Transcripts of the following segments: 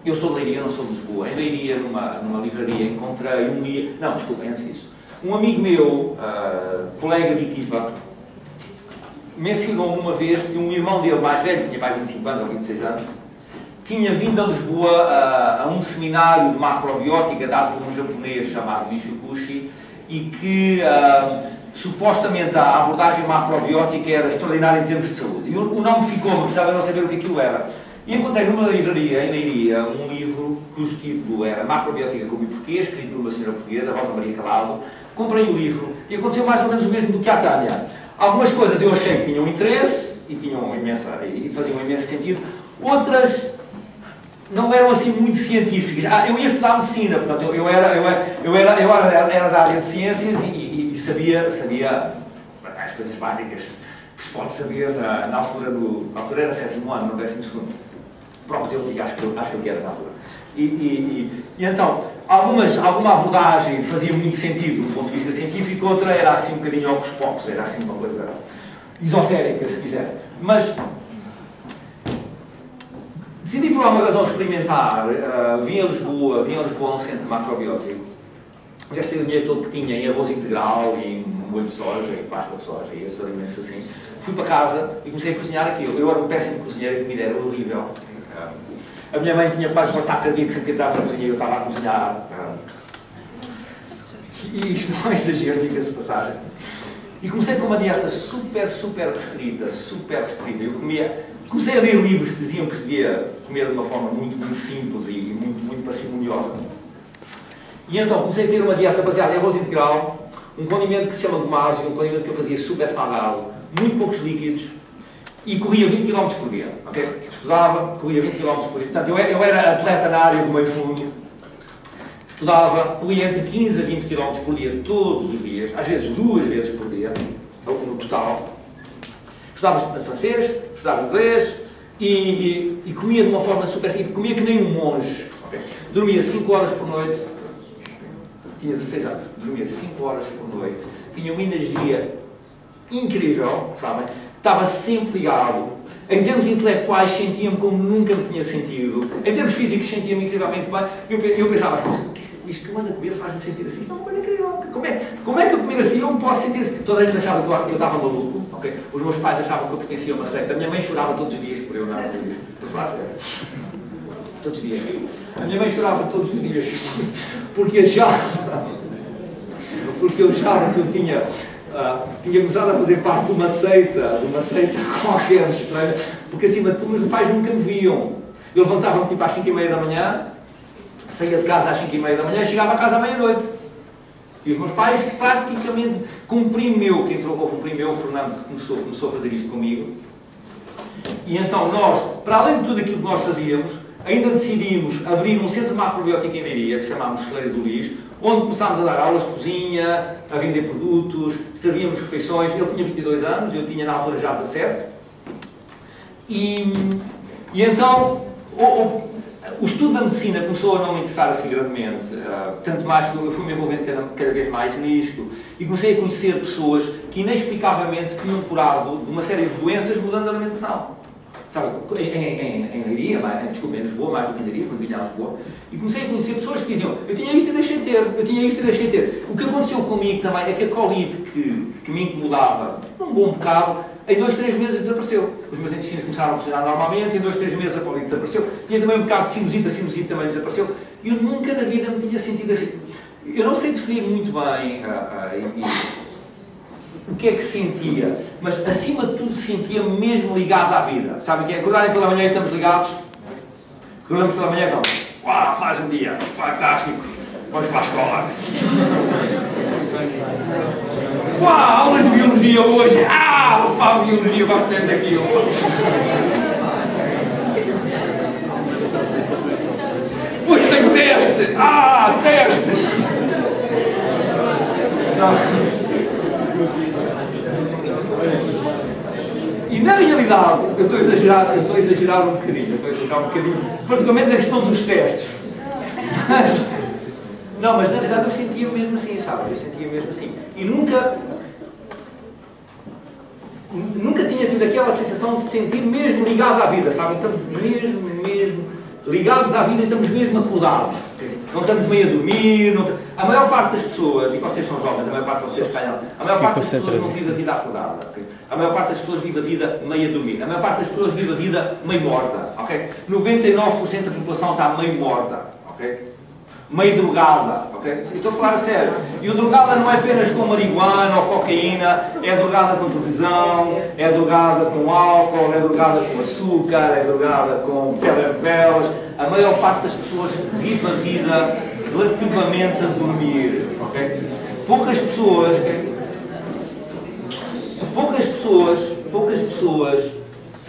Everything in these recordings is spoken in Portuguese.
Eu sou de Leiria, não sou de Lisboa. Em Leiria, numa livraria, encontrei um livro... Não, desculpa, antes disso. Um amigo meu, colega de equipa, mencionou uma vez que um irmão dele mais velho, tinha mais 25 anos ou 26 anos, tinha vindo a Lisboa a um seminário de macrobiótica dado por um japonês chamado Michikushi e que supostamente a abordagem macrobiótica era extraordinária em termos de saúde. E o nome ficou-me, precisava não saber o que aquilo era. E encontrei numa livraria, em Leiria, um livro cujo título era Macrobiótica como e porquê, escrito por uma senhora portuguesa, Rosa Maria Calado. Comprei o livro e aconteceu mais ou menos o mesmo do que a Tânia. Algumas coisas eu achei que tinham interesse e faziam um imenso sentido. Outras não eram assim muito científicas. Eu ia estudar medicina, portanto, eu era da área de ciências e sabia as coisas básicas que se pode saber na altura era 7º ano, no 12º. Pronto, eu digo, acho que era na altura. E então, alguma abordagem fazia muito sentido do ponto de vista científico, outra era assim um bocadinho aos poucos, era assim uma coisa esotérica, se quiser. Mas decidi por alguma razão experimentar, vim a Lisboa a um centro macrobiótico, gastei o dinheiro todo que tinha em arroz integral, em molho de soja, em pasta de soja, e esses alimentos assim. Fui para casa e comecei a cozinhar aquilo. Eu era um péssimo cozinheiro e a comida era horrível. A minha mãe tinha quase um ataque cardíaco sempre que entrava na cozinha e eu estava a cozinhar. E isto não é exagero, diga-se de passagem. E comecei com uma dieta super restrita. Eu comecei a ler livros que diziam que se devia comer de uma forma muito simples e muito parcimoniosa. E então comecei a ter uma dieta baseada em arroz integral, um condimento que se chama gomásio, um condimento que eu fazia super salgado, muito poucos líquidos, e corria 20 km por dia. Okay? Estudava, corria 20 km por dia. Portanto, eu era atleta na área do meio fundo. Estudava, corria entre 15 a 20 km por dia, todos os dias, às vezes 2 vezes por dia, no total. Estudava francês, estudava inglês e comia de uma forma super simples, comia que nem um monge. Okay? Dormia 5 horas por noite, tinha 16 anos, dormia 5 horas por noite, tinha uma energia incrível, sabem? Estava sempre ligado. Em termos intelectuais, sentia-me como nunca me tinha sentido. Em termos físicos, sentia-me incrivelmente bem. Eu pensava assim, isto que eu ando a comer faz-me sentir assim. Isto é uma coisa incrível. Como é que eu comer assim eu me posso sentir assim? Toda a gente achava que eu estava maluco. Okay? Os meus pais achavam que eu pertencia a uma seita. A minha mãe chorava todos os dias por eu não acreditar. Estou a falar sério. Todos os dias. A minha mãe chorava todos os dias porque achava que eu tinha começado a fazer parte de uma seita qualquer estranha, porque acima de tudo os meus pais nunca me viam. Eu levantava-me tipo às 5h30 da manhã, saía de casa às 5h30 da manhã e chegava a casa à meia-noite. E os meus pais praticamente, com um primo meu, houve um primo meu, o Fernando, que começou a fazer isto comigo. E então nós, para além de tudo aquilo que nós fazíamos, ainda decidimos abrir um centro de macrobiótica em Leiria, que chamámos Celeiro do Lis, onde começámos a dar aulas de cozinha, a vender produtos, servíamos refeições. Ele tinha 22 anos, eu tinha na altura já 17. E então o estudo da medicina começou a não me interessar assim grandemente, tanto mais que eu fui me envolvendo cada vez mais nisto e comecei a conhecer pessoas que inexplicavelmente tinham curado de uma série de doenças mudando a alimentação. Sabe, em Leiria, desculpa, em Lisboa, mais do que em Leiria, quando vinha a Lisboa, e comecei a conhecer pessoas que diziam, eu tinha isto e deixei de ter, eu tinha isto e deixei de ter. O que aconteceu comigo também é que a colite que me incomodava um bom bocado, em 2, 3 meses desapareceu. Os meus intestinos começaram a funcionar normalmente, em 2, 3 meses a colite desapareceu. Tinha também um bocado de sinusite, a sinusite também desapareceu. Eu nunca na vida me tinha sentido assim. Eu não sei definir muito bem o que é que sentia, mas acima de tudo sentia-me mesmo ligado à vida. Sabe o que é? Acordarem pela manhã e estamos ligados? Acordamos pela manhã e falamos, uau, mais um dia, fantástico, vamos para a escola. Uau, aulas de biologia hoje, eu falo biologia, gosto tanto daquilo. Hoje tenho teste, teste. E na realidade, eu estou a exagerar um bocadinho, particularmente na questão dos testes. Mas na realidade eu sentia mesmo assim, sabe? Eu sentia mesmo assim. E nunca tinha tido aquela sensação de se sentir mesmo ligado à vida, sabe? Estamos mesmo ligados à vida e estamos mesmo acordados. Não estamos meio a dormir. Não... A maior parte das pessoas, e vocês são jovens, a maior parte de vocês ganham, a maior parte das pessoas não vive a vida acordada. Okay? A maior parte das pessoas vive a vida meio a dormir. A maior parte das pessoas vive a vida meio morta. Okay? 99% da população está meio morta. Okay? Meio drogada. Okay? Eu estou a falar a sério. E o drogada não é apenas com marihuana ou cocaína, é drogada com televisão, é drogada com álcool, é drogada com açúcar, é drogada com telenovelas. A maior parte das pessoas vive a vida relativamente a dormir. Okay? Poucas pessoas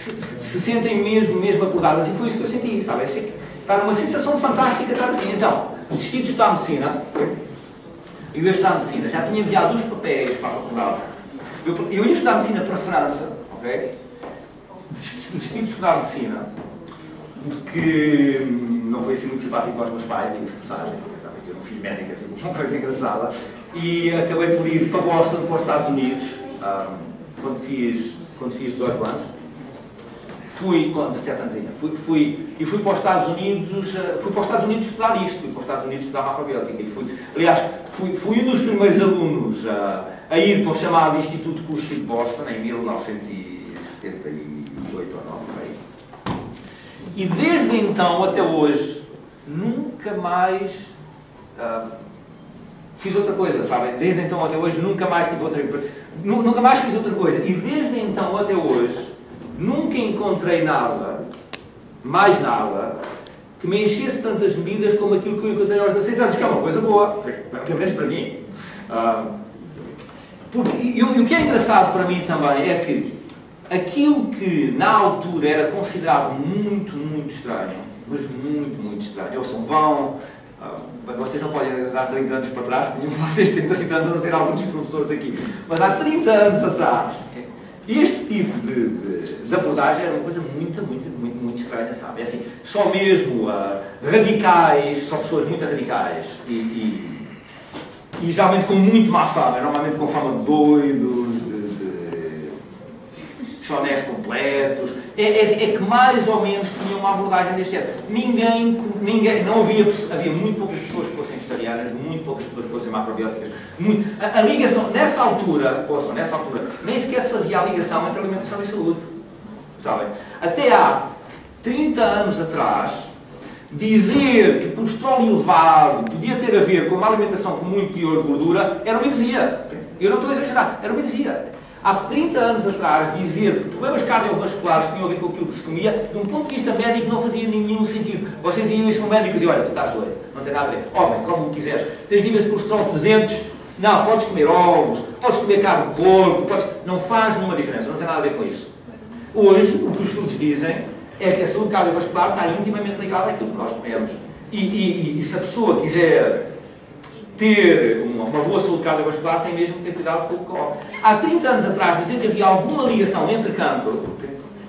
se sentem mesmo acordadas. E foi isso que eu senti, sabe? Achei que está numa sensação fantástica estar assim. Então, desisti de estudar medicina. Eu ia estudar medicina. Já tinha enviado os papéis para a faculdade. Eu ia estudar medicina para a França. Okay? Desisti de estudar medicina. Porque não foi assim muito simpático para os meus pais, diga-se de passagem. Eu não fiz médica, assim, uma coisa engraçada. E acabei por ir para Boston, para os Estados Unidos, quando fiz 18 anos. Fui com 17 anos ainda. Fui para os Estados Unidos, estudar isto, fui para os Estados Unidos estudar macrobiótica. Aliás, fui um dos primeiros alunos a ir para o chamado Instituto Cushing de Boston, em 1978 ou 9. E desde então até hoje, nunca mais fiz outra coisa, sabem? Desde então até hoje, nunca mais tive outra empresa. Nunca mais fiz outra coisa. E desde então até hoje, nunca encontrei mais nada, que me enchesse tantas medidas como aquilo que eu encontrei aos 16 anos, que é uma coisa boa, pelo menos para mim. E o que é engraçado para mim também é que aquilo que na altura era considerado muito estranho, mas muito estranho, vocês não podem dar 30 anos para trás, porque vocês têm 30 anos a não ser alguns dos professores aqui, mas há 30 anos atrás, este tipo de abordagem era uma coisa muito estranha, sabe? É assim, só mesmo radicais, só pessoas muito radicais e geralmente com muito má fama, normalmente com fama de doidos, chonés completos, é que mais ou menos tinha uma abordagem deste género. Não havia muito poucas pessoas que fossem vegetarianas, muito poucas pessoas que fossem macrobióticas. A ligação, nessa altura, nem sequer se fazia a ligação entre alimentação e saúde. Sabem? Até há 30 anos atrás, dizer que colesterol elevado podia ter a ver com uma alimentação com muito teor de gordura era uma heresia. Eu não estou a exagerar, era uma heresia. Há 30 anos atrás, dizer que problemas cardiovasculares tinham a ver com aquilo que se comia, de um ponto de vista médico, não fazia nenhum sentido. Vocês iam isso no médico e diziam, olha, tu estás doido, não tem nada a ver. Homem, como quiseres. Tens níveis de colesterol 300, não, podes comer ovos, podes comer carne de porco, não faz nenhuma diferença, não tem nada a ver com isso. Hoje, o que os estudos dizem é que a saúde cardiovascular está intimamente ligada àquilo que nós comemos. E se a pessoa quiser ter uma boa saúde cardiovascular, tem mesmo que ter cuidado com o que come. Há 30 anos atrás, dizer que havia alguma ligação entre cancro,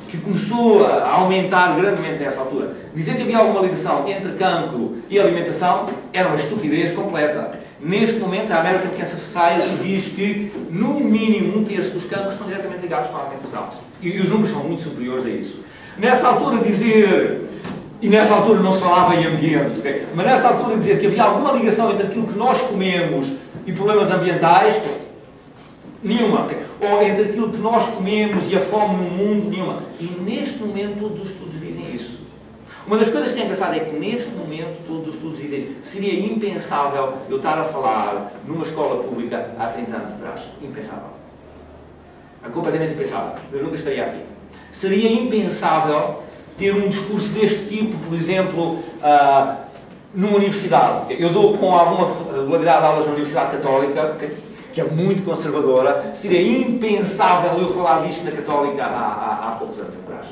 que começou a aumentar grandemente nessa altura, dizer que havia alguma ligação entre cancro e alimentação, era uma estupidez completa. Neste momento, a American Cancer Society diz que, no mínimo, 1/3 dos cancros estão diretamente ligados com a alimentação. E os números são muito superiores a isso. Nessa altura, e nessa altura não se falava em ambiente, okay? Mas nessa altura dizer que havia alguma ligação entre aquilo que nós comemos e problemas ambientais, nenhuma. Okay? Ou entre aquilo que nós comemos e a fome no mundo, nenhuma. E neste momento todos os estudos dizem isso. Uma das coisas que é engraçada é que neste momento todos os estudos dizem isso. Seria impensável eu estar a falar numa escola pública há 30 anos atrás. Impensável. É completamente impensável. Eu nunca estaria aqui. Seria impensável ter um discurso deste tipo, por exemplo, numa universidade. Eu dou com alguma regularidade aulas na Universidade Católica, que é muito conservadora. Seria impensável eu falar disto na Católica há poucos anos atrás.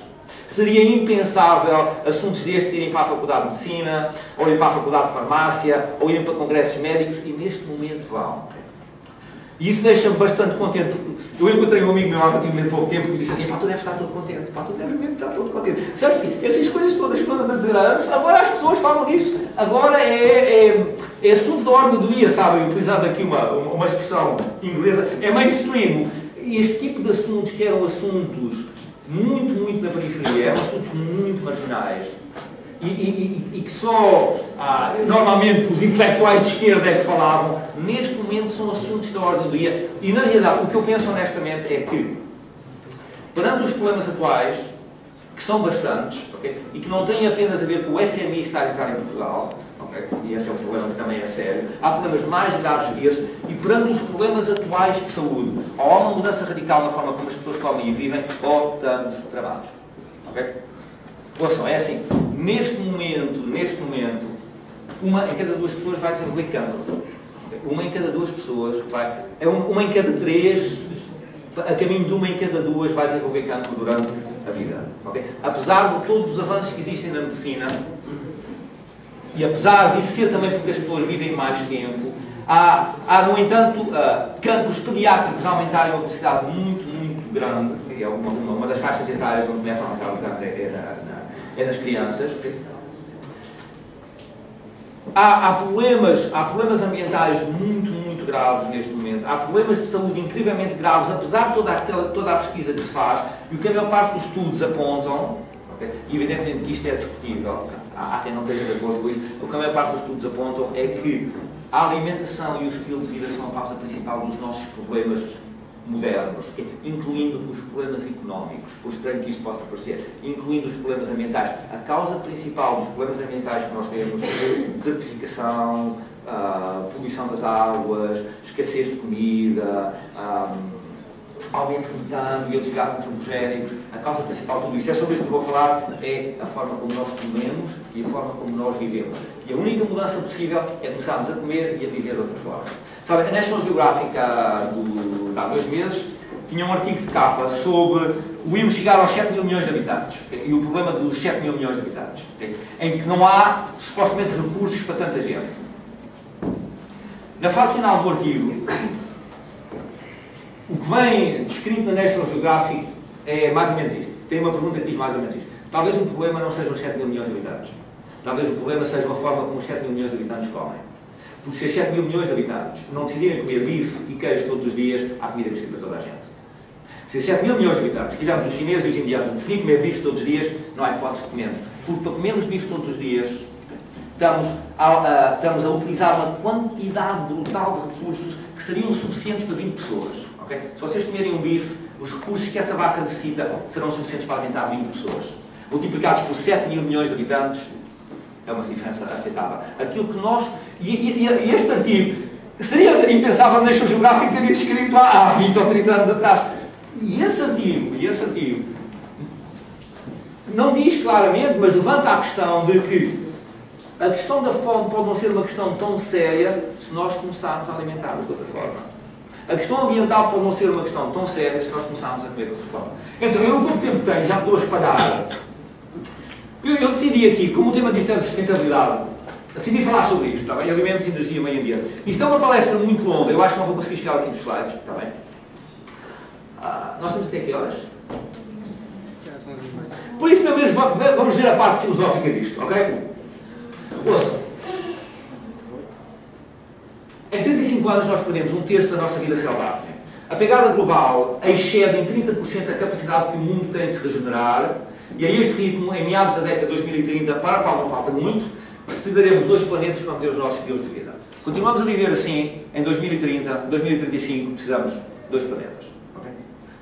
Seria impensável assuntos destes irem para a Faculdade de Medicina, ou irem para a Faculdade de Farmácia, ou irem para congressos médicos, e neste momento vão. E isso deixa-me bastante contente. Eu encontrei um amigo meu há relativamente pouco tempo que me disse assim, pá, tu deves estar todo contente, pá, tu deves mesmo estar todo contente. Sabes que essas coisas todas a dizer anos, agora as pessoas falam nisso. Agora é assunto da ordem do dia, sabem? Utilizando aqui uma expressão inglesa, é mainstream. E este tipo de assuntos, que eram assuntos muito na periferia, eram assuntos muito marginais. e que só normalmente os intelectuais de esquerda é que falavam, neste momento são assuntos da ordem do dia. E na realidade o que eu penso honestamente é que, perante os problemas atuais, que são bastantes, okay, e que não têm apenas a ver com o FMI estar a entrar em Portugal, okay, e esse é um problema que também é sério, há problemas mais graves que esses, e perante os problemas atuais de saúde, ou há uma mudança radical na forma como as pessoas comem e vivem, ou estamos tramados. Okay? Ouçam, é assim, neste momento, uma em cada 2 pessoas vai desenvolver cancro. Uma em cada 2 pessoas vai... Uma em cada 3, a caminho de uma em cada 2 vai desenvolver cancro durante a vida. Okay? Apesar de todos os avanços que existem na medicina, e apesar disso ser também porque as pessoas vivem mais tempo, há no entanto, campos pediátricos a aumentarem a uma velocidade muito grande, que é uma das faixas etárias onde começa a aumentar o cancro é nas crianças. Há problemas ambientais muito graves neste momento. Há problemas de saúde incrivelmente graves, apesar de toda a pesquisa que se faz, e o que a maior parte dos estudos apontam, okay, e evidentemente que isto é discutível, há quem não esteja de acordo com isto, o que a maior parte dos estudos apontam é que a alimentação e o estilo de vida são a causa principal dos nossos problemas modernos, incluindo os problemas económicos, por estranho que isto possa parecer, incluindo os problemas ambientais. A causa principal dos problemas ambientais que nós temos é desertificação, poluição das águas, escassez de comida, aumento de metano e outros gases antropogénicos. A causa principal de tudo isso, é sobre isso que eu vou falar, é a forma como nós comemos e a forma como nós vivemos. E a única mudança possível é começarmos a comer e a viver de outra forma. Sabe, a National Geographic, há 2 meses, tinha um artigo de capa sobre o irmos chegar aos 7 mil milhões de habitantes, okay, e o problema dos 7 mil milhões de habitantes, okay, em que não há, supostamente, recursos para tanta gente. Na fase final do artigo, o que vem descrito na National Geographic é mais ou menos isto. Tem uma pergunta que diz mais ou menos isto. Talvez o problema não seja os 7 mil milhões de habitantes. Talvez o problema seja a forma como os 7 mil milhões de habitantes comem. Porque se os 7 mil milhões de habitantes não decidirem comer bife e queijo todos os dias, há comida que para toda a gente. Se os 7 mil milhões de habitantes, se tivermos os chineses e os indianos a decidir comer bife todos os dias, não há hipótese de comermos. Porque para comermos bife todos os dias, estamos a utilizar uma quantidade brutal de recursos que seriam suficientes para 20 pessoas. Okay? Se vocês comerem um bife, os recursos que essa vaca necessita serão suficientes para alimentar 20 pessoas. Multiplicados por 7 mil milhões de habitantes, é uma diferença aceitável. Aquilo que nós... E este artigo seria impensável na National Geographic ter isso escrito há 20 ou 30 anos atrás. E esse artigo não diz claramente, mas levanta a questão de que a questão da fome pode não ser uma questão tão séria se nós começarmos a alimentar-nos de outra forma. A questão ambiental pode não ser uma questão tão séria se nós começarmos a comer de outra forma. Então, eu no pouco tempo que tenho, já estou a espalhar. Eu decidi aqui, como o tema disto é de sustentabilidade, decidi falar sobre isto, está bem? Alimentos, energia, meio ambiente. Isto é uma palestra muito longa, eu acho que não vou conseguir chegar ao fim dos slides, está bem? Nós temos até que horas? Por isso, pelo menos, vamos ver a parte filosófica disto, ok? Ouça. Em 35 anos nós perdemos 1/3 da nossa vida selvagem. A pegada global excede em 30% a capacidade que o mundo tem de se regenerar, e a este ritmo, em meados da década de 2030, para a qual não falta muito, precisaremos 2 planetas para manter os nossos estilos de vida. Continuamos a viver assim, em 2030, 2035, precisamos 2 planetas. Okay?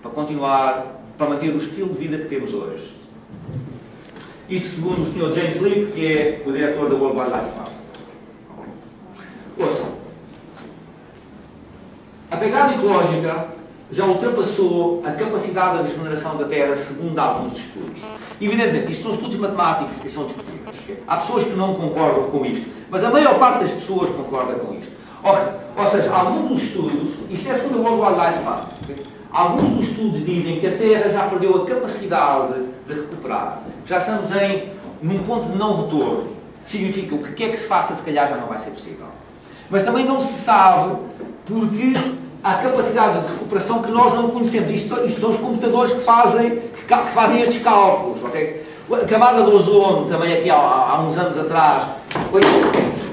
Para continuar, para manter o estilo de vida que temos hoje. Isto segundo o Sr. James Lipp, que é o diretor da World Wildlife Fund. Ouçam. A pegada ecológica já ultrapassou a capacidade de regeneração da Terra segundo alguns estudos. Evidentemente, isto são estudos matemáticos e são discutíveis. Há pessoas que não concordam com isto, mas a maior parte das pessoas concorda com isto. Ou seja, alguns dos estudos, isto é segundo a World Wildlife Fund, alguns dos estudos dizem que a Terra já perdeu a capacidade de recuperar. Já estamos num ponto de não retorno. Significa que o que é que se faça, se calhar já não vai ser possível. Mas também não se sabe porque há capacidades de recuperação que nós não conhecemos. Isto são os computadores que fazem estes cálculos. Okay? A camada de ozono, também aqui há uns anos atrás,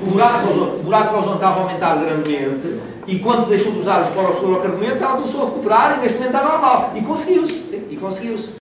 o buraco de ozono estava a aumentar grandemente e quando se deixou de usar os clorofluorocarbonetos, ela começou a recuperar e neste momento está normal. E conseguiu-se.